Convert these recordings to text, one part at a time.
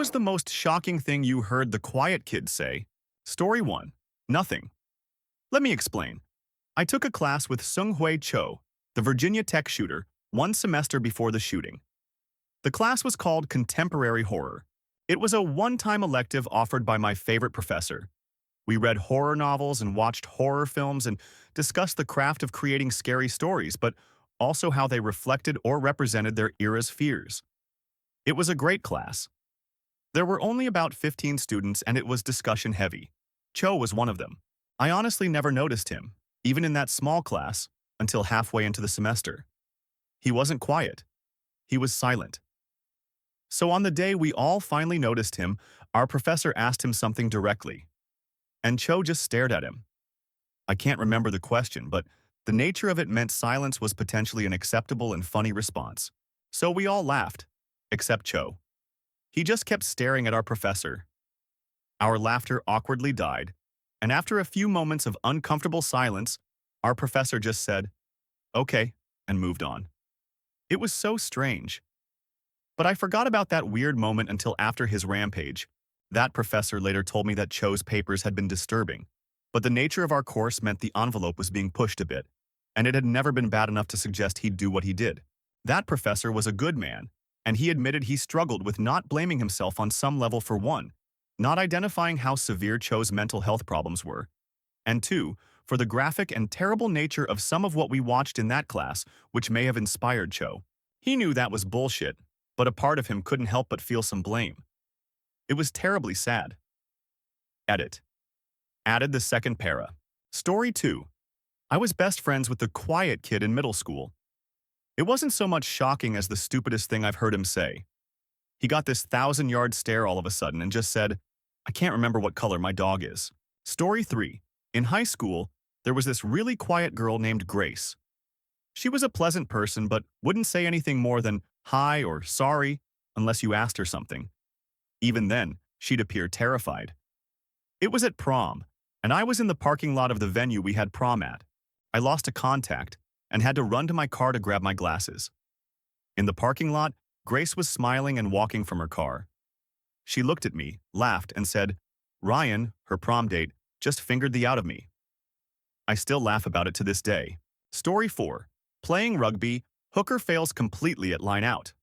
was the most shocking thing you heard the quiet kid say? Story 1. Nothing. Let me explain. I took a class with Sung-Hui Cho, the Virginia Tech shooter, one semester before the shooting. The class was called Contemporary Horror. It was a one-time elective offered by my favorite professor. We read horror novels and watched horror films and discussed the craft of creating scary stories, but also how they reflected or represented their era's fears. It was a great class. There were only about 15 students and it was discussion heavy. Cho was one of them. I honestly never noticed him, even in that small class, until halfway into the semester. He wasn't quiet. He was silent. So on the day we all finally noticed him, our professor asked him something directly. And Cho just stared at him. I can't remember the question, but the nature of it meant silence was potentially an acceptable and funny response. So we all laughed, except Cho. He just kept staring at our professor. Our laughter awkwardly died, and after a few moments of uncomfortable silence, our professor just said, "Okay," and moved on. It was so strange. But I forgot about that weird moment until after his rampage. That professor later told me that Cho's papers had been disturbing, but the nature of our course meant the envelope was being pushed a bit, and it had never been bad enough to suggest he'd do what he did. That professor was a good man, and he admitted he struggled with not blaming himself on some level for one, not identifying how severe Cho's mental health problems were, and two, for the graphic and terrible nature of some of what we watched in that class, which may have inspired Cho. He knew that was bullshit, but a part of him couldn't help but feel some blame. It was terribly sad. Edit. Added the second para. Story 2. I was best friends with the quiet kid in middle school. It wasn't so much shocking as the stupidest thing I've heard him say. He got this 1,000-yard stare all of a sudden and just said, "I can't remember what color my dog is." Story 3. In high school, there was this really quiet girl named Grace. She was a pleasant person but wouldn't say anything more than hi or sorry unless you asked her something. Even then, she'd appear terrified. It was at prom, and I was in the parking lot of the venue we had prom at. I lost a contact and had to run to my car to grab my glasses. In the parking lot, Grace was smiling and walking from her car. She looked at me, laughed, and said, "Ryan, her prom date, just fingered the out of me." I still laugh about it to this day. Story 4. Playing rugby, hooker fails completely at line out.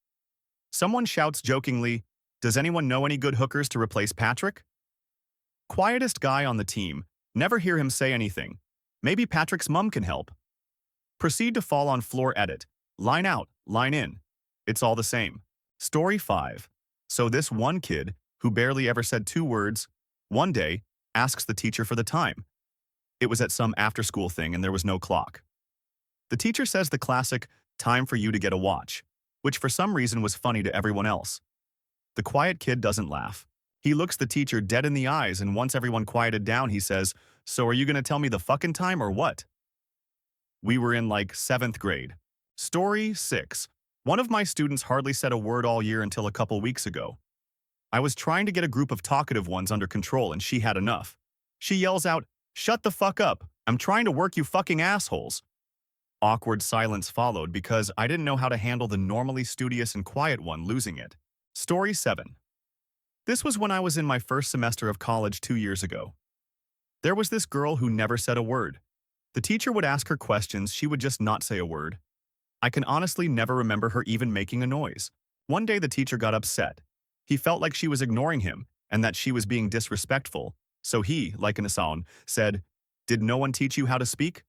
Someone shouts jokingly, "Does anyone know any good hookers to replace Patrick?" Quietest guy on the team, never hear him say anything. Maybe Patrick's mum can help. Proceed to fall on floor edit. Line out, line in. It's all the same. Story 5. So this one kid, who barely ever said 2 words, one day asks the teacher for the time. It was at some after-school thing and there was no clock. The teacher says the classic, "Time for you to get a watch," which for some reason was funny to everyone else. The quiet kid doesn't laugh. He looks the teacher dead in the eyes, and once everyone quieted down, he says, "So are you gonna tell me the fucking time or what?" We were in like 7th grade. Story 6. One of my students hardly said a word all year until a couple weeks ago. I was trying to get a group of talkative ones under control and she had enough. She yells out, "Shut the fuck up. I'm trying to work, you fucking assholes." Awkward silence followed because I didn't know how to handle the normally studious and quiet one losing it. Story 7. This was when I was in my first semester of college 2 years ago. There was this girl who never said a word. The teacher would ask her questions, she would just not say a word. I can honestly never remember her even making a noise. One day the teacher got upset. He felt like she was ignoring him and that she was being disrespectful, so he, like an assassin, said, "Did no one teach you how to speak?"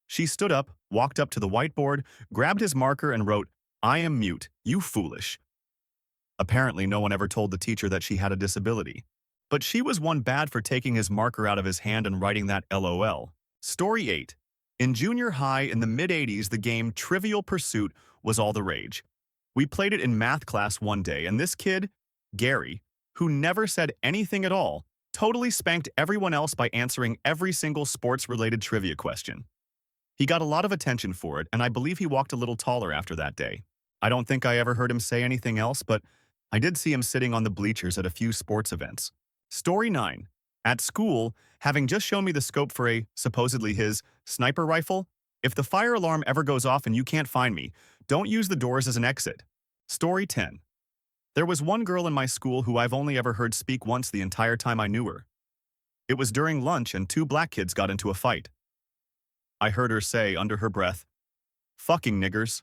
She stood up, walked up to the whiteboard, grabbed his marker and wrote, "I am mute, you foolish." Apparently no one ever told the teacher that she had a disability. But she was one bad for taking his marker out of his hand and writing that LOL. Story 8. In junior high in the mid-80s, the game Trivial Pursuit was all the rage. We played it in math class one day, and this kid, Gary, who never said anything at all, totally spanked everyone else by answering every single sports-related trivia question. He got a lot of attention for it, and I believe he walked a little taller after that day. I don't think I ever heard him say anything else, but I did see him sitting on the bleachers at a few sports events. Story 9. At school, having just shown me the scope for supposedly his, sniper rifle, if the fire alarm ever goes off and you can't find me, don't use the doors as an exit. Story 10. There was one girl in my school who I've only ever heard speak once the entire time I knew her. It was during lunch and two black kids got into a fight. I heard her say under her breath, "Fucking niggers."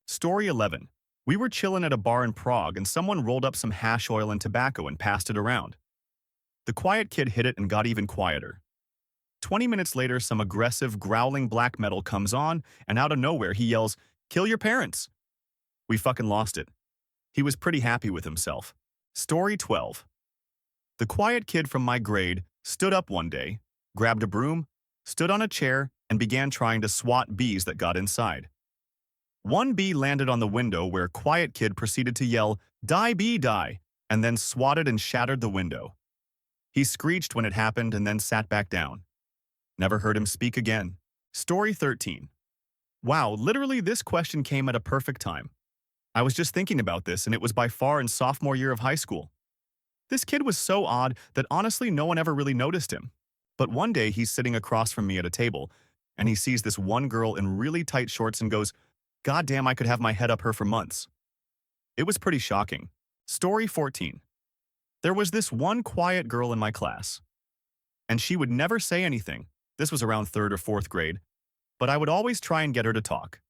Story 11. We were chillin' at a bar in Prague and someone rolled up some hash oil and tobacco and passed it around. The quiet kid hit it and got even quieter. 20 minutes later, some aggressive, growling black metal comes on, and out of nowhere he yells, "Kill your parents." We fucking lost it. He was pretty happy with himself. Story 12. The quiet kid from my grade stood up one day, grabbed a broom, stood on a chair, and began trying to swat bees that got inside. One bee landed on the window where quiet kid proceeded to yell, "Die bee, die," and then swatted and shattered the window. He screeched when it happened and then sat back down. Never heard him speak again. Story 13. Wow, literally this question came at a perfect time. I was just thinking about this and it was by far in sophomore year of high school. This kid was so odd that honestly no one ever really noticed him. But one day he's sitting across from me at a table and he sees this one girl in really tight shorts and goes, "God damn, I could have my head up her for months." It was pretty shocking. Story 14. There was this one quiet girl in my class, and she would never say anything. This was around 3rd or 4th grade, but I would always try and get her to talk.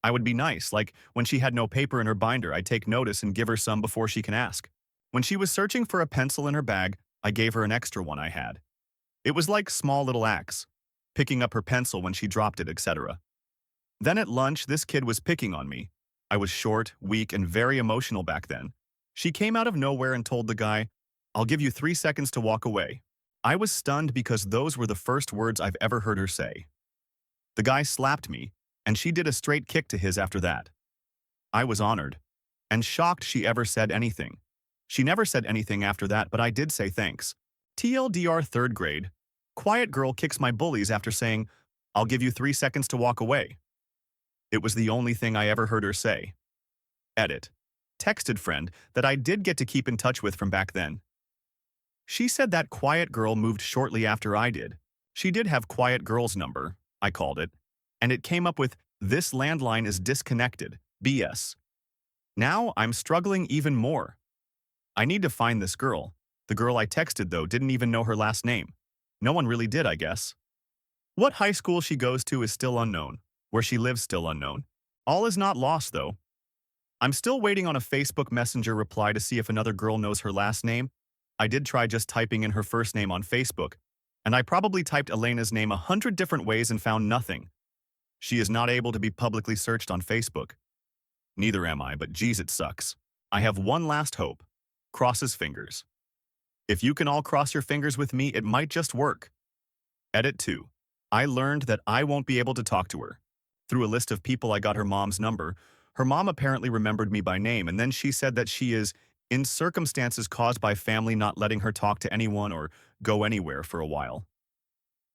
I would be nice, like when she had no paper in her binder, I'd take notice and give her some before she can ask. When she was searching for a pencil in her bag, I gave her an extra one I had. It was like small little acts, picking up her pencil when she dropped it, etc. Then at lunch, this kid was picking on me. I was short, weak, and very emotional back then. She came out of nowhere and told the guy, "I'll give you 3 seconds to walk away." I was stunned because those were the first words I've ever heard her say. The guy slapped me, and she did a straight kick to his after that. I was honored, and shocked she ever said anything. She never said anything after that, but I did say thanks. TLDR 3rd grade. Quiet girl kicks my bullies after saying, "I'll give you 3 seconds to walk away." It was the only thing I ever heard her say. Edit. Texted friend that I did get to keep in touch with from back then. She said that quiet girl moved shortly after I did. She did have quiet girl's number, I called it, and it came up with, "This landline is disconnected, BS." Now I'm struggling even more. I need to find this girl. The girl I texted, though, didn't even know her last name. No one really did, I guess. What high school she goes to is still unknown. Where she lives still unknown. All is not lost, though. I'm still waiting on a Facebook Messenger reply to see if another girl knows her last name. I did try just typing in her first name on Facebook, and I probably typed Elena's name 100 different ways and found nothing. She is not able to be publicly searched on Facebook. Neither am I, but geez, it sucks. I have one last hope. Crosses fingers. If you can all cross your fingers with me, it might just work. Edit 2. I learned that I won't be able to talk to her. Through a list of people I got her mom's number. Her mom apparently remembered me by name, and then she said that she is in circumstances caused by family not letting her talk to anyone or go anywhere for a while.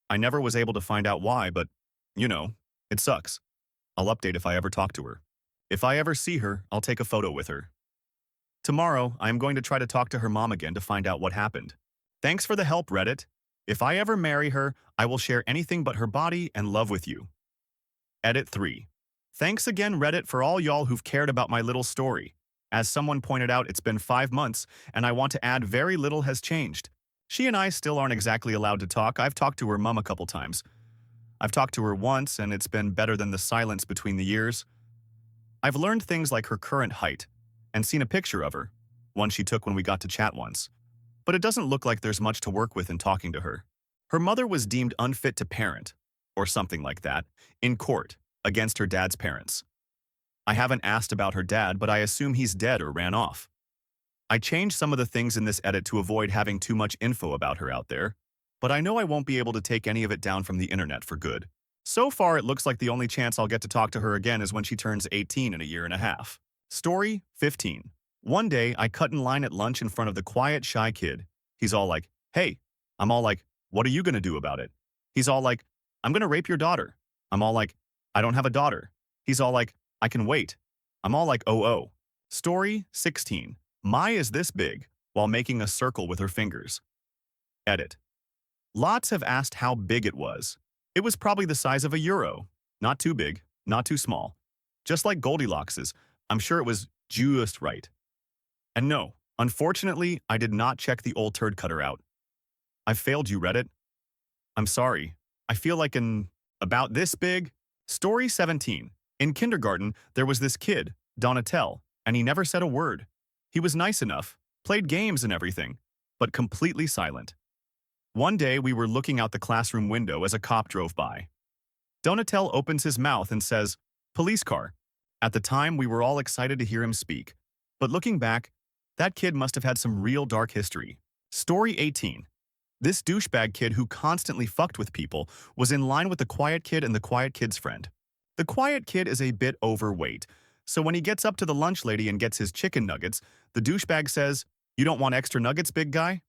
I never was able to find out why, but, it sucks. I'll update if I ever talk to her. If I ever see her, I'll take a photo with her. Tomorrow, I am going to try to talk to her mom again to find out what happened. Thanks for the help, Reddit. If I ever marry her, I will share anything but her body and love with you. Edit 3. Thanks again, Reddit, for all y'all who've cared about my little story. As someone pointed out, it's been 5 months, and I want to add very little has changed. She and I still aren't exactly allowed to talk. I've talked to her mom a couple times. I've talked to her once, and it's been better than the silence between the years. I've learned things like her current height, and seen a picture of her, one she took when we got to chat once. But it doesn't look like there's much to work with in talking to her. Her mother was deemed unfit to parent, or something like that, in court, against her dad's parents. I haven't asked about her dad, but I assume he's dead or ran off. I changed some of the things in this edit to avoid having too much info about her out there, but I know I won't be able to take any of it down from the internet for good. So far, it looks like the only chance I'll get to talk to her again is when she turns 18 in a year and a half. Story 15. One day, I cut in line at lunch in front of the quiet, shy kid. He's all like, "Hey." I'm all like, "What are you gonna do about it?" He's all like, "I'm gonna rape your daughter." I'm all like, "I don't have a daughter." He's all like, "I can wait." I'm all like, "Oh. Story 16. My is this big, while making a circle with her fingers. Edit. Lots have asked how big it was. It was probably the size of a euro. Not too big, not too small. Just like Goldilocks's, I'm sure it was just right. And no, unfortunately, I did not check the old turd cutter out. I failed you, Reddit. I'm sorry. I feel like about this big. Story 17. In kindergarten, there was this kid, Donatel, and he never said a word. He was nice enough, played games and everything, but completely silent. One day, we were looking out the classroom window as a cop drove by. Donatel opens his mouth and says, "Police car." At the time, we were all excited to hear him speak. But looking back, that kid must have had some real dark history. Story 18. This douchebag kid who constantly fucked with people was in line with the quiet kid and the quiet kid's friend. The quiet kid is a bit overweight, so when he gets up to the lunch lady and gets his chicken nuggets, the douchebag says, "You don't want extra nuggets, big guy?"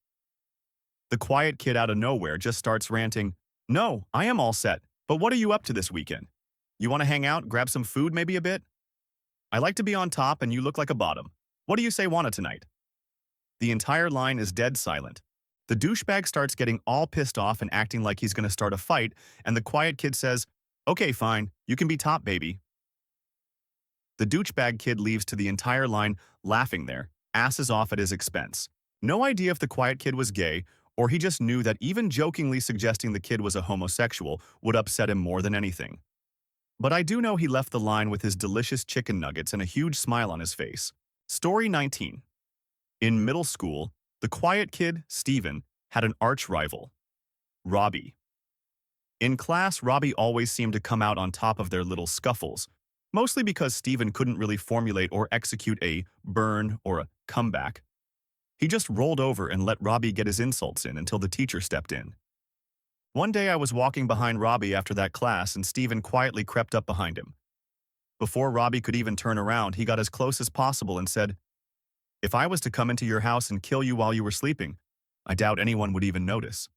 The quiet kid out of nowhere just starts ranting, "No, I am all set, but what are you up to this weekend? You want to hang out, grab some food maybe a bit? I like to be on top and you look like a bottom. What do you say wanna tonight?" The entire line is dead silent. The douchebag starts getting all pissed off and acting like he's gonna start a fight, and the quiet kid says, "Okay, fine, you can be top, baby." The douchebag kid leaves to the entire line laughing their asses off at his expense. No idea if the quiet kid was gay, or he just knew that even jokingly suggesting the kid was a homosexual would upset him more than anything. But I do know he left the line with his delicious chicken nuggets and a huge smile on his face. Story 19. In middle school, the quiet kid, Steven, had an arch rival, Robbie. In class, Robbie always seemed to come out on top of their little scuffles, mostly because Steven couldn't really formulate or execute a burn or a comeback. He just rolled over and let Robbie get his insults in until the teacher stepped in. One day I was walking behind Robbie after that class and Steven quietly crept up behind him. Before Robbie could even turn around, he got as close as possible and said, "If I was to come into your house and kill you while you were sleeping, I doubt anyone would even notice."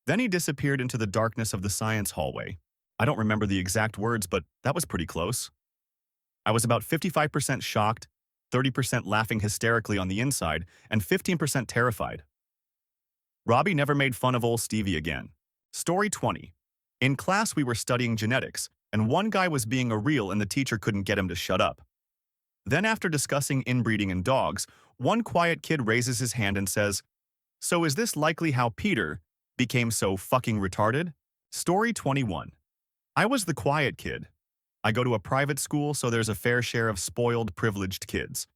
Then he disappeared into the darkness of the science hallway. I don't remember the exact words, but that was pretty close. I was about 55% shocked, 30% laughing hysterically on the inside, and 15% terrified. Robbie never made fun of old Stevie again. Story 20. In class, we were studying genetics, and one guy was being a reel and the teacher couldn't get him to shut up. Then after discussing inbreeding in dogs, one quiet kid raises his hand and says, "So is this likely how Peter became so fucking retarded?" Story 21. I was the quiet kid. I go to a private school, so there's a fair share of spoiled, privileged kids.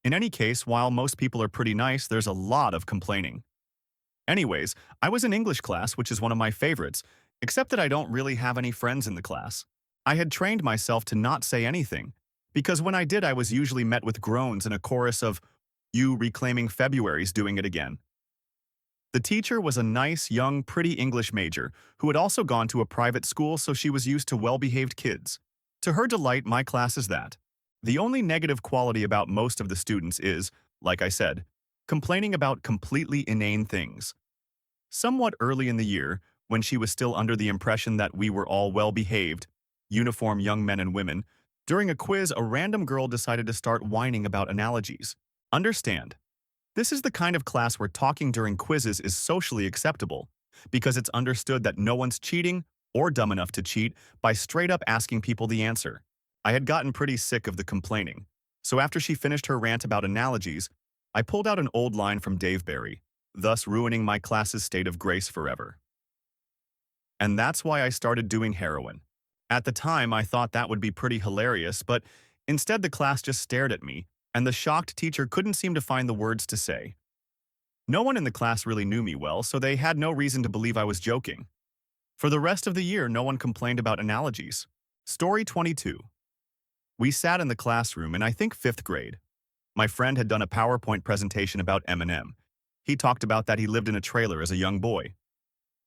In any case, while most people are pretty nice, there's a lot of complaining. Anyways, I was in English class, which is one of my favorites, except that I don't really have any friends in the class. I had trained myself to not say anything, because when I did, I was usually met with groans and a chorus of, "You reclaiming February's doing it again." The teacher was a nice, young, pretty English major who had also gone to a private school, so she was used to well-behaved kids. To her delight, my class is that. The only negative quality about most of the students is, like I said, complaining about completely inane things. Somewhat early in the year, when she was still under the impression that we were all well-behaved, uniform young men and women, during a quiz, a random girl decided to start whining about analogies. Understand, this is the kind of class where talking during quizzes is socially acceptable, because it's understood that no one's cheating or dumb enough to cheat by straight up asking people the answer. I had gotten pretty sick of the complaining, so after she finished her rant about analogies, I pulled out an old line from Dave Barry, thus ruining my class's state of grace forever. And that's why I started doing heroin. At the time, I thought that would be pretty hilarious, but instead the class just stared at me, and the shocked teacher couldn't seem to find the words to say. No one in the class really knew me well, so they had no reason to believe I was joking. For the rest of the year, no one complained about analogies. Story 22. We sat in the classroom in, I think, 5th grade. My friend had done a PowerPoint presentation about Eminem. He talked about that he lived in a trailer as a young boy.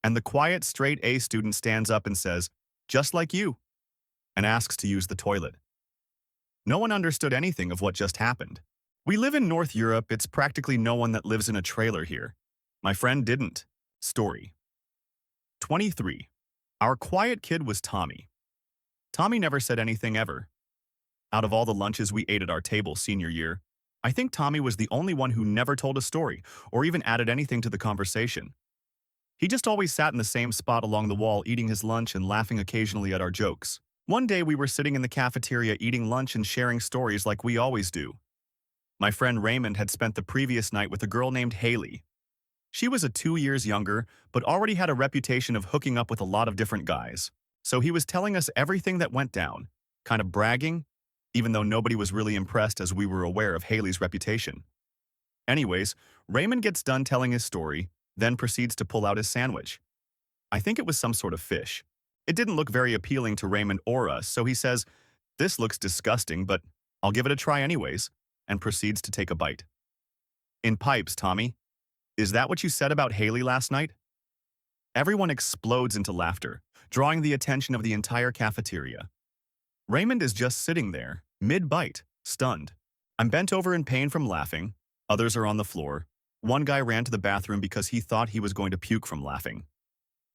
And the quiet, straight A student stands up and says, "Just like you," and asks to use the toilet. No one understood anything of what just happened. We live in North Europe, it's practically no one that lives in a trailer here. My friend didn't. Story 23. Our quiet kid was Tommy. Tommy never said anything ever. Out of all the lunches we ate at our table senior year, I think Tommy was the only one who never told a story or even added anything to the conversation. He just always sat in the same spot along the wall eating his lunch and laughing occasionally at our jokes. One day we were sitting in the cafeteria eating lunch and sharing stories like we always do. My friend Raymond had spent the previous night with a girl named Haley. She was 2 years younger, but already had a reputation of hooking up with a lot of different guys. So he was telling us everything that went down, kind of bragging, even though nobody was really impressed as we were aware of Haley's reputation. Anyways, Raymond gets done telling his story, then proceeds to pull out his sandwich. I think it was some sort of fish. It didn't look very appealing to Raymond or us, so he says, "This looks disgusting, but I'll give it a try anyways," and proceeds to take a bite. In pipes, Tommy. Is that what you said about Haley last night? Everyone explodes into laughter, drawing the attention of the entire cafeteria. Raymond is just sitting there, mid-bite, stunned. I'm bent over in pain from laughing. Others are on the floor. One guy ran to the bathroom because he thought he was going to puke from laughing.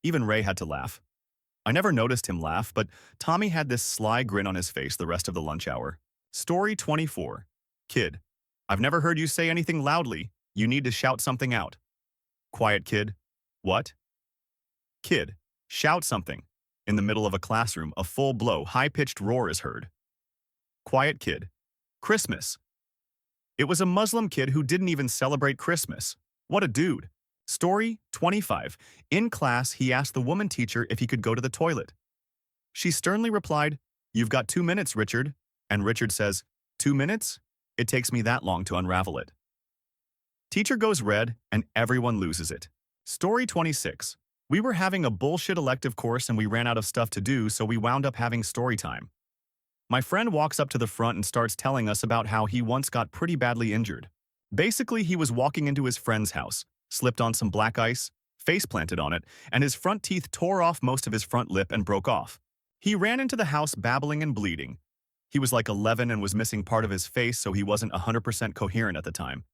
Even Ray had to laugh. I never noticed him laugh, but Tommy had this sly grin on his face the rest of the lunch hour. Story 24. Kid. I've never heard you say anything loudly. You need to shout something out. Quiet kid. What? Kid. Shout something. In the middle of a classroom, a full-blow, high-pitched roar is heard. Quiet kid. Christmas. It was a Muslim kid who didn't even celebrate Christmas. What a dude. Story 25. In class, he asked the woman teacher if he could go to the toilet. She sternly replied, "You've got 2 minutes, Richard." And Richard says, "2 minutes? It takes me that long to unravel it." Teacher goes red, and everyone loses it. Story 26. We were having a bullshit elective course and we ran out of stuff to do, so we wound up having story time. My friend walks up to the front and starts telling us about how he once got pretty badly injured. Basically, he was walking into his friend's house, slipped on some black ice, face planted on it, and his front teeth tore off most of his front lip and broke off. He ran into the house babbling and bleeding. He was like 11 and was missing part of his face, so he wasn't 100% coherent at the time.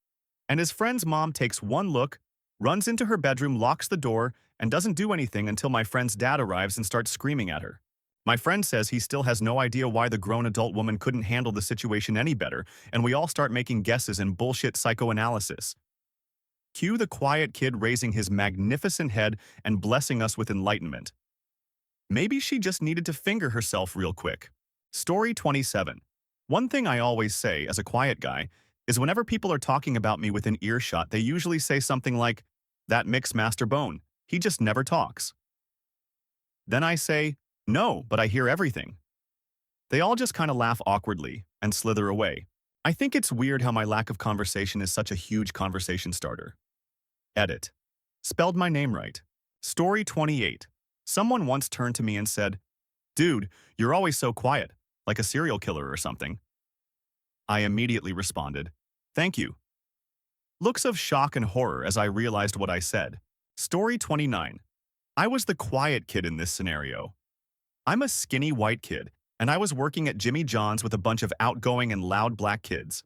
And his friend's mom takes one look, runs into her bedroom, locks the door, and doesn't do anything until my friend's dad arrives and starts screaming at her. My friend says he still has no idea why the grown adult woman couldn't handle the situation any better, and we all start making guesses and bullshit psychoanalysis. Cue the quiet kid raising his magnificent head and blessing us with enlightenment. Maybe she just needed to finger herself real quick. Story 27. One thing I always say as a quiet guy is whenever people are talking about me within earshot, they usually say something like, "That mix master bone, he just never talks." Then I say, "No, but I hear everything." They all just kind of laugh awkwardly and slither away. I think it's weird how my lack of conversation is such a huge conversation starter. Edit. Spelled my name right. Story 28. Someone once turned to me and said, "Dude, you're always so quiet, like a serial killer or something." I immediately responded, "Thank you." Looks of shock and horror as I realized what I said. Story 29. I was the quiet kid in this scenario. I'm a skinny white kid, and I was working at Jimmy John's with a bunch of outgoing and loud black kids.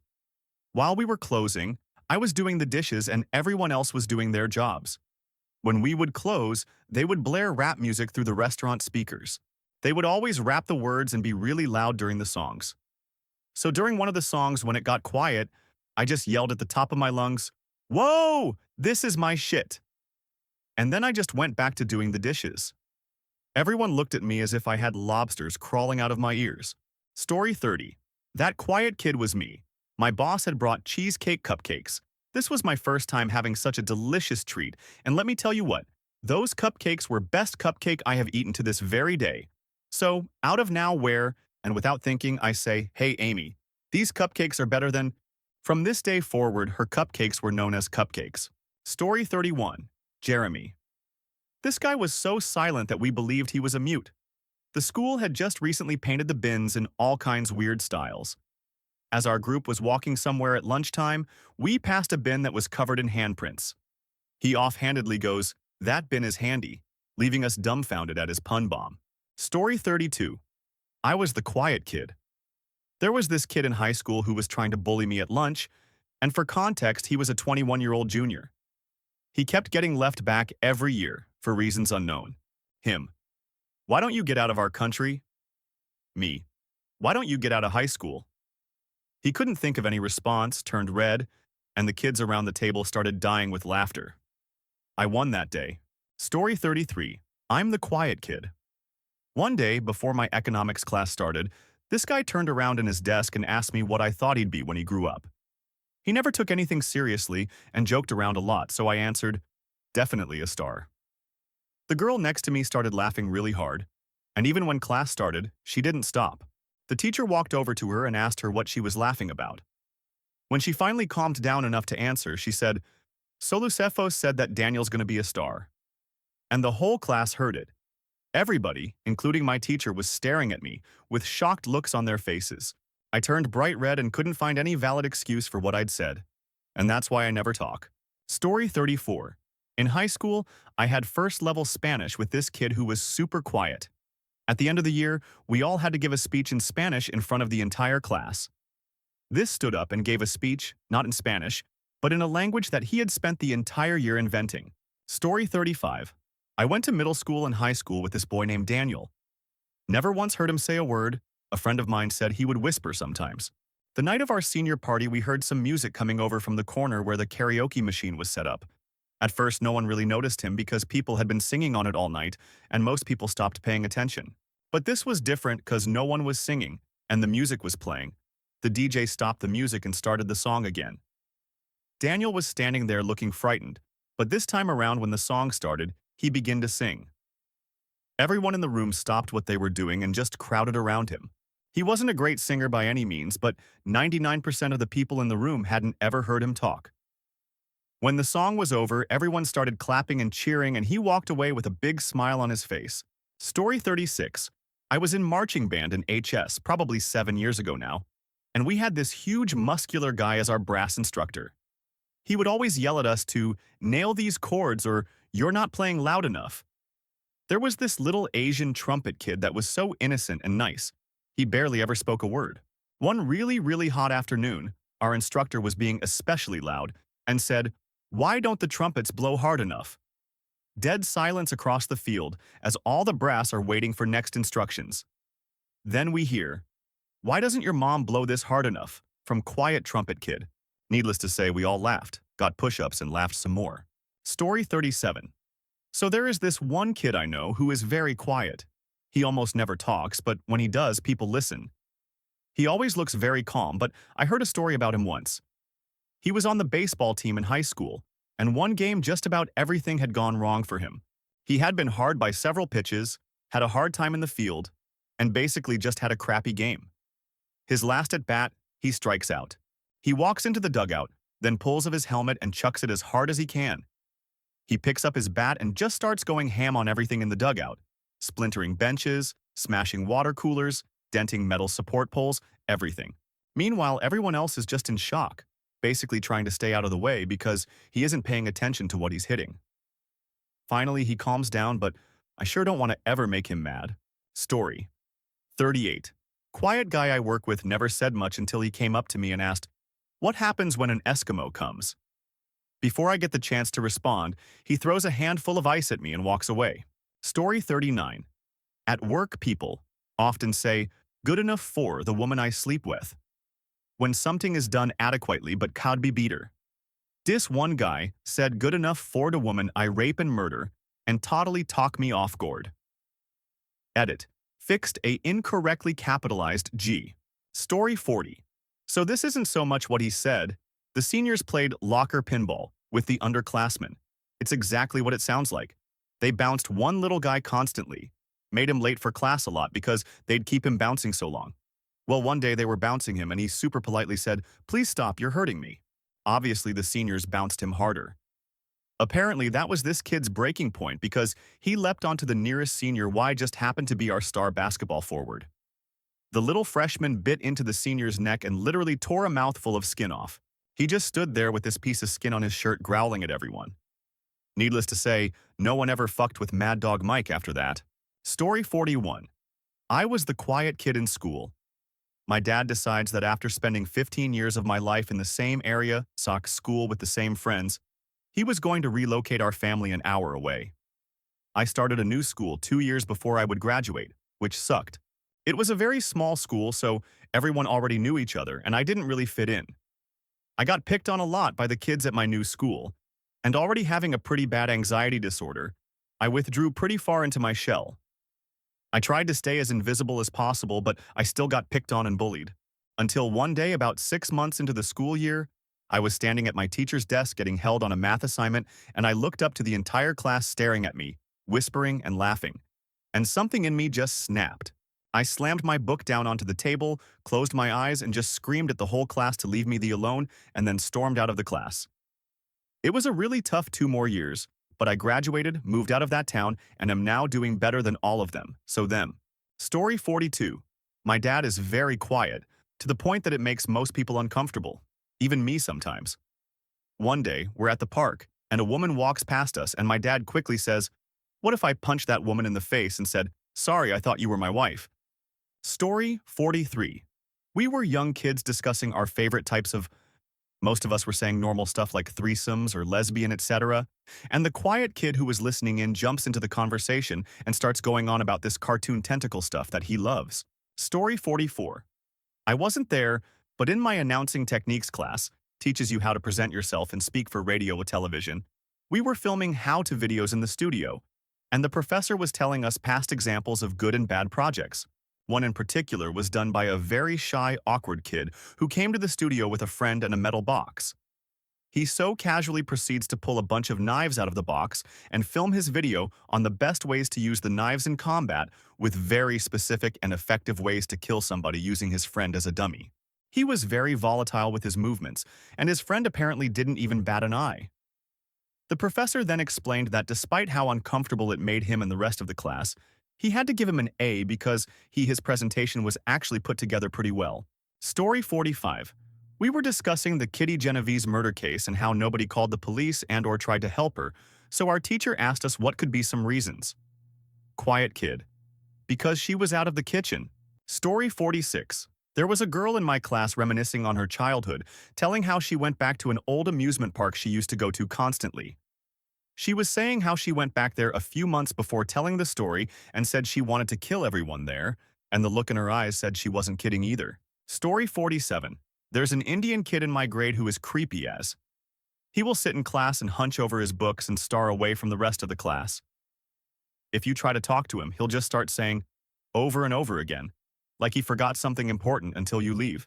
While we were closing, I was doing the dishes and everyone else was doing their jobs. When we would close, they would blare rap music through the restaurant speakers. They would always rap the words and be really loud during the songs. So during one of the songs, when it got quiet, I just yelled at the top of my lungs, "Whoa, this is my shit." And then I just went back to doing the dishes. Everyone looked at me as if I had lobsters crawling out of my ears. Story 30. That quiet kid was me. My boss had brought cheesecake cupcakes. This was my first time having such a delicious treat, and let me tell you what, those cupcakes were best cupcake I have eaten to this very day. So, out of nowhere, and without thinking, I say, "Hey Amy, these cupcakes are better than..." From this day forward, her cupcakes were known as cupcakes. Story 31. Jeremy. This guy was so silent that we believed he was a mute. The school had just recently painted the bins in all kinds weird styles. As our group was walking somewhere at lunchtime, we passed a bin that was covered in handprints. He offhandedly goes, "That bin is handy," leaving us dumbfounded at his pun bomb. Story 32. I was the quiet kid. There was this kid in high school who was trying to bully me at lunch, and for context, he was a 21-year-old junior. He kept getting left back every year, for reasons unknown. Him. "Why don't you get out of our country?" Me. "Why don't you get out of high school?" He couldn't think of any response, turned red, and the kids around the table started dying with laughter. I won that day. Story 33. I'm the quiet kid. One day, before my economics class started, this guy turned around in his desk and asked me what I thought he'd be when he grew up. He never took anything seriously and joked around a lot, so I answered, definitely a star. The girl next to me started laughing really hard, and even when class started, she didn't stop. The teacher walked over to her and asked her what she was laughing about. When she finally calmed down enough to answer, she said, Solusefos said that Daniel's going to be a star. And the whole class heard it. Everybody, including my teacher, was staring at me with shocked looks on their faces. I turned bright red and couldn't find any valid excuse for what I'd said. And that's why I never talk. Story 34. In high school, I had first-level Spanish with this kid who was super quiet. At the end of the year, we all had to give a speech in Spanish in front of the entire class. This stood up and gave a speech, not in Spanish, but in a language that he had spent the entire year inventing. Story 35. I went to middle school and high school with this boy named Daniel. Never once heard him say a word. A friend of mine said he would whisper sometimes. The night of our senior party, we heard some music coming over from the corner where the karaoke machine was set up. At first, no one really noticed him because people had been singing on it all night, and most people stopped paying attention. But this was different because no one was singing, and the music was playing. The DJ stopped the music and started the song again. Daniel was standing there looking frightened, but this time around when the song started, he began to sing. Everyone in the room stopped what they were doing and just crowded around him. He wasn't a great singer by any means, but 99% of the people in the room hadn't ever heard him talk. When the song was over, everyone started clapping and cheering, and he walked away with a big smile on his face. Story 36. I was in marching band in HS probably 7 years ago now, and we had this huge muscular guy as our brass instructor. He would always yell at us to nail these chords or you're not playing loud enough. There was this little Asian trumpet kid that was so innocent and nice. He barely ever spoke a word. One really hot afternoon, our instructor was being especially loud and said, "Why don't the trumpets blow hard enough?" Dead silence across the field as all the brass are waiting for next instructions. Then we hear, "Why doesn't your mom blow this hard enough?" from quiet trumpet kid. Needless to say, we all laughed, got push-ups, and laughed some more. Story 37. So there is this one kid I know who is very quiet. He almost never talks, but when he does, people listen. He always looks very calm, but I heard a story about him once. He was on the baseball team in high school, and one game just about everything had gone wrong for him. He had been hard by several pitches, had a hard time in the field, and basically just had a crappy game. His last at bat, he strikes out. He walks into the dugout, then pulls of his helmet and chucks it as hard as he can. He picks up his bat and just starts going ham on everything in the dugout, splintering benches, smashing water coolers, denting metal support poles, everything. Meanwhile, everyone else is just in shock, basically trying to stay out of the way because he isn't paying attention to what he's hitting. Finally, he calms down, but I sure don't want to ever make him mad. Story 38. Quiet guy I work with never said much until he came up to me and asked, "What happens when an Eskimo comes?" Before I get the chance to respond, he throws a handful of ice at me and walks away. Story 39. At work, people often say, "Good enough for the woman I sleep with," when something is done adequately but could be better. This one guy said good enough for the woman I rape and murder and totally talk me off guard. Edit. Fixed a incorrectly capitalized G. Story 40. So this isn't so much what he said. The seniors played locker pinball with the underclassmen. It's exactly what it sounds like. They bounced one little guy constantly, made him late for class a lot because they'd keep him bouncing so long. Well, one day they were bouncing him and he super politely said, "Please stop, you're hurting me." Obviously, the seniors bounced him harder. Apparently, that was this kid's breaking point because he leapt onto the nearest senior Y just happened to be our star basketball forward. The little freshman bit into the senior's neck and literally tore a mouthful of skin off. He just stood there with this piece of skin on his shirt growling at everyone. Needless to say, no one ever fucked with Mad Dog Mike after that. Story 41. I was the quiet kid in school. My dad decides that after spending 15 years of my life in the same area, school with the same friends, he was going to relocate our family an hour away. I started a new school 2 years before I would graduate, which sucked. It was a very small school, so everyone already knew each other, and I didn't really fit in. I got picked on a lot by the kids at my new school, and already having a pretty bad anxiety disorder, I withdrew pretty far into my shell. I tried to stay as invisible as possible, but I still got picked on and bullied. Until one day, about 6 months into the school year, I was standing at my teacher's desk getting held on a math assignment, and I looked up to the entire class staring at me, whispering and laughing. And something in me just snapped. I slammed my book down onto the table, closed my eyes, and just screamed at the whole class to leave me the alone, and then stormed out of the class. It was a really tough 2 more years, but I graduated, moved out of that town, and am now doing better than all of them, so them. Story 42. My dad is very quiet, to the point that it makes most people uncomfortable, even me sometimes. One day, we're at the park, and a woman walks past us, and my dad quickly says, "What if I punched that woman in the face and said, 'Sorry, I thought you were my wife'?" Story 43. We were young kids discussing our favorite types of. Most of us were saying normal stuff like threesomes or lesbian, etc. And the quiet kid who was listening in jumps into the conversation and starts going on about this cartoon tentacle stuff that he loves. Story 44. I wasn't there, but in my announcing techniques class, teaches you how to present yourself and speak for radio or television, we were filming how-to videos in the studio, and the professor was telling us past examples of good and bad projects. One in particular was done by a very shy, awkward kid who came to the studio with a friend and a metal box. He so casually proceeds to pull a bunch of knives out of the box and film his video on the best ways to use the knives in combat with very specific and effective ways to kill somebody using his friend as a dummy. He was very volatile with his movements, and his friend apparently didn't even bat an eye. The professor then explained that despite how uncomfortable it made him and the rest of the class, he had to give him an A because his presentation was actually put together pretty well. Story 45. We were discussing the Kitty Genovese murder case and how nobody called the police and or tried to help her, so our teacher asked us what could be some reasons. Quiet kid. Because she was out of the kitchen. Story 46. There was a girl in my class reminiscing on her childhood, telling how she went back to an old amusement park she used to go to constantly. She was saying how she went back there a few months before telling the story and said she wanted to kill everyone there, and the look in her eyes said she wasn't kidding either. Story 47. There's an Indian kid in my grade who is creepy as. He will sit in class and hunch over his books and stare away from the rest of the class. If you try to talk to him, he'll just start saying, over and over again, like he forgot something important until you leave.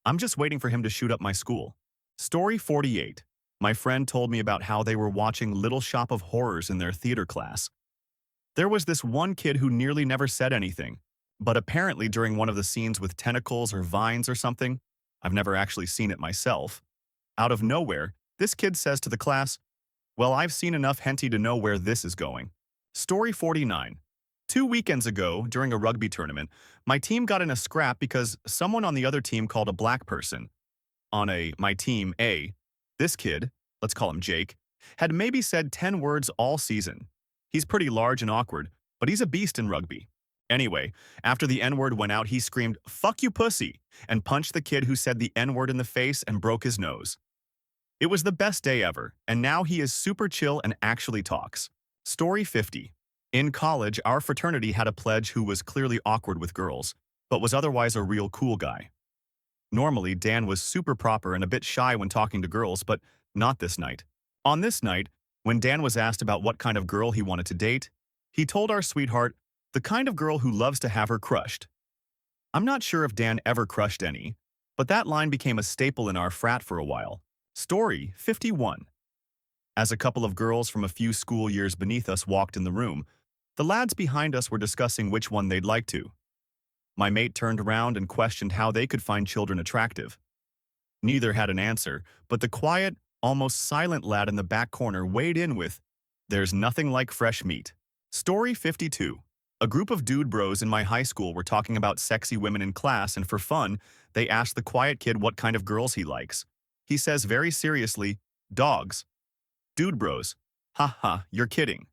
I'm just waiting for him to shoot up my school. Story 48. My friend told me about how they were watching Little Shop of Horrors in their theater class. There was this one kid who nearly never said anything, but apparently during one of the scenes with tentacles or vines or something, I've never actually seen it myself, out of nowhere, this kid says to the class, "Well, I've seen enough hentai to know where this is going." Story 49. 2 weekends ago, during a rugby tournament, my team got in a scrap because someone on the other team called a black person. My team A, this kid, let's call him Jake, had maybe said 10 words all season. He's pretty large and awkward, but he's a beast in rugby. Anyway, after the N-word went out, he screamed, "Fuck you, pussy," and punched the kid who said the N-word in the face and broke his nose. It was the best day ever, and now he is super chill and actually talks. Story 50. In college, our fraternity had a pledge who was clearly awkward with girls, but was otherwise a real cool guy. Normally, Dan was super proper and a bit shy when talking to girls, but not this night. On this night, when Dan was asked about what kind of girl he wanted to date, he told our sweetheart, the kind of girl who loves to have her crushed. I'm not sure if Dan ever crushed any, but that line became a staple in our frat for a while. Story 51. As a couple of girls from a few school years beneath us walked in the room, the lads behind us were discussing which one they'd like to. My mate turned around and questioned how they could find children attractive. Neither had an answer, but the quiet, almost silent lad in the back corner weighed in with, "There's nothing like fresh meat." Story 52. A group of dude bros in my high school were talking about sexy women in class, and for fun, they asked the quiet kid what kind of girls he likes. He says very seriously, "Dogs." Dude bros, "Ha ha, you're kidding."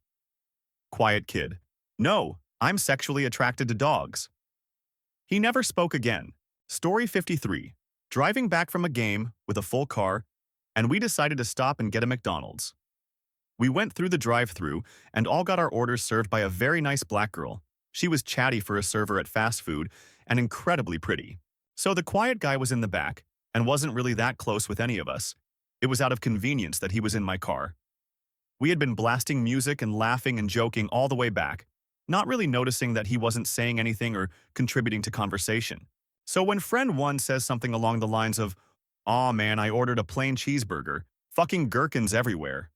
Quiet kid, "No, I'm sexually attracted to dogs." He never spoke again. Story 53. Driving back from a game with a full car, and we decided to stop and get a McDonald's. We went through the drive-thru and all got our orders served by a very nice black girl. She was chatty for a server at fast food and incredibly pretty. So the quiet guy was in the back and wasn't really that close with any of us. It was out of convenience that he was in my car. We had been blasting music and laughing and joking all the way back, not really noticing that he wasn't saying anything or contributing to conversation. So when friend one says something along the lines of, Aw man, I ordered a plain cheeseburger. Fucking gherkins everywhere.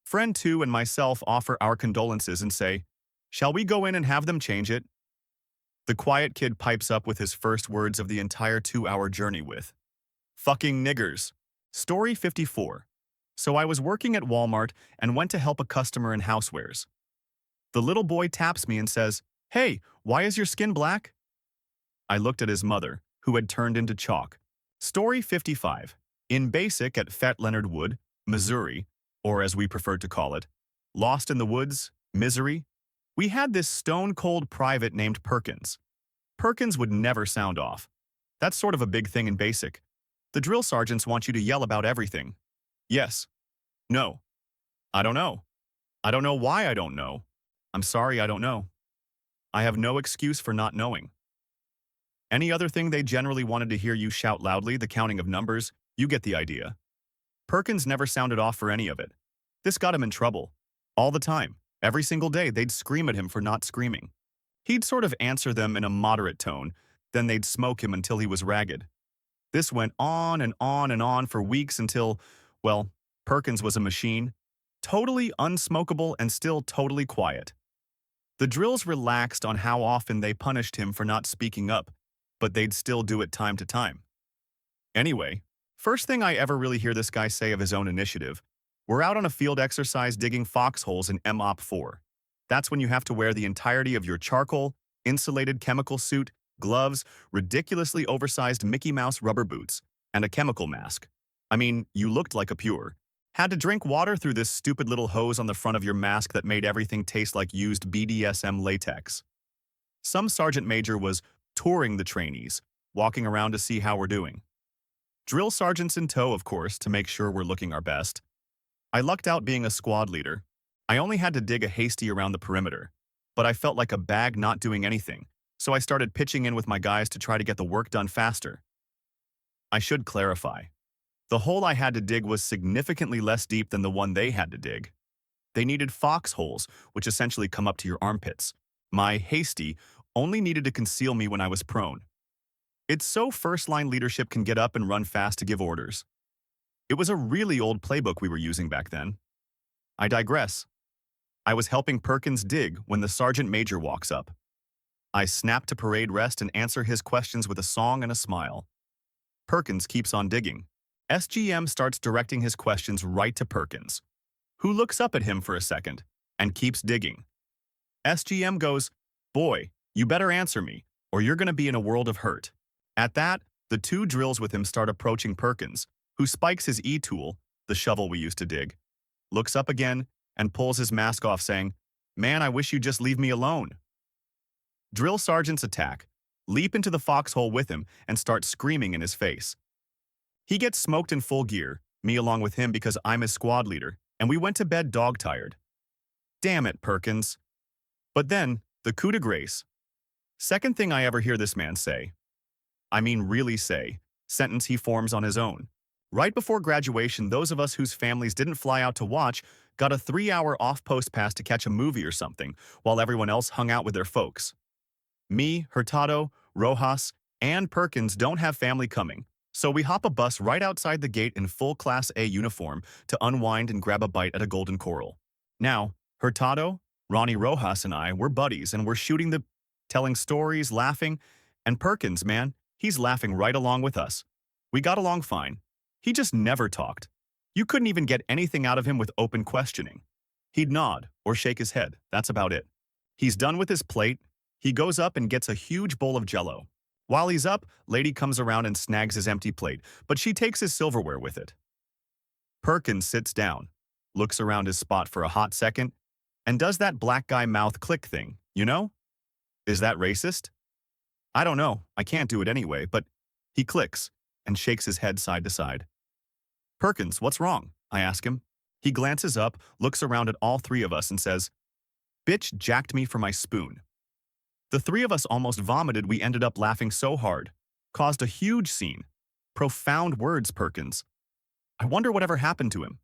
Friend 2 and myself offer our condolences and say, shall we go in and have them change it? The quiet kid pipes up with his first words of the entire 2-hour journey with, fucking niggers. Story 54. So I was working at Walmart and went to help a customer in housewares. The little boy taps me and says, hey, why is your skin black? I looked at his mother, who had turned into chalk. Story 55. In basic at Fat Leonard Wood, Missouri, or as we preferred to call it, Lost in the Woods, Misery, we had this stone-cold private named Perkins. Perkins would never sound off. That's sort of a big thing in basic. The drill sergeants want you to yell about everything. Yes. No. I don't know. I don't know why I don't know. I'm sorry I don't know. I have no excuse for not knowing. Any other thing they generally wanted to hear you shout loudly, the counting of numbers, you get the idea. Perkins never sounded off for any of it. This got him in trouble. All the time. Every single day, they'd scream at him for not screaming. He'd sort of answer them in a moderate tone, then they'd smoke him until he was ragged. This went on and on and on for weeks until, well, Perkins was a machine, totally unsmokable and still totally quiet. The drills relaxed on how often they punished him for not speaking up, but they'd still do it time to time. Anyway, first thing I ever really hear this guy say of his own initiative, we're out on a field exercise digging foxholes in MOP 4. That's when you have to wear the entirety of your charcoal, insulated chemical suit, gloves, ridiculously oversized Mickey Mouse rubber boots, and a chemical mask. I mean, you looked like a pure. Had to drink water through this stupid little hose on the front of your mask that made everything taste like used BDSM latex. Some sergeant major was touring the trainees, walking around to see how we're doing. Drill sergeants in tow, of course, to make sure we're looking our best. I lucked out being a squad leader. I only had to dig a hasty around the perimeter, but I felt like a bag not doing anything, so I started pitching in with my guys to try to get the work done faster. I should clarify. The hole I had to dig was significantly less deep than the one they had to dig. They needed foxholes, which essentially come up to your armpits. My hasty only needed to conceal me when I was prone. It's so first-line leadership can get up and run fast to give orders. It was a really old playbook we were using back then. I digress. I was helping Perkins dig when the sergeant major walks up. I snap to parade rest and answer his questions with a song and a smile. Perkins keeps on digging. SGM starts directing his questions right to Perkins, who looks up at him for a second and keeps digging. SGM goes, boy, you better answer me, or you're going to be in a world of hurt. At that, the two drills with him start approaching Perkins, who spikes his E-tool, the shovel we used to dig, looks up again, and pulls his mask off saying, man, I wish you'd just leave me alone. Drill sergeants attack, leap into the foxhole with him, and start screaming in his face. He gets smoked in full gear, me along with him because I'm his squad leader, and we went to bed dog-tired. Damn it, Perkins. But then, the coup de grace. Second thing I ever hear this man say. I mean really say, sentence he forms on his own. Right before graduation, those of us whose families didn't fly out to watch got a 3-hour off-post pass to catch a movie or something, while everyone else hung out with their folks. Me, Hurtado, Rojas, and Perkins don't have family coming, so we hop a bus right outside the gate in full Class A uniform to unwind and grab a bite at a Golden Coral. Now, Hurtado, Ronnie Rojas, and I, we're buddies, and we're shooting the... telling stories, laughing, and Perkins, man, he's laughing right along with us. We got along fine. He just never talked. You couldn't even get anything out of him with open questioning. He'd nod or shake his head, that's about it. He's done with his plate. He goes up and gets a huge bowl of Jell-O. While he's up, lady comes around and snags his empty plate, but she takes his silverware with it. Perkins sits down, looks around his spot for a hot second, and does that black guy mouth click thing, you know? Is that racist? I don't know, I can't do it anyway, but he clicks and shakes his head side to side. Perkins, what's wrong? I ask him. He glances up, looks around at all three of us and says, bitch jacked me for my spoon. The three of us almost vomited. We ended up laughing so hard. Caused a huge scene. Profound words, Perkins. I wonder whatever happened to him.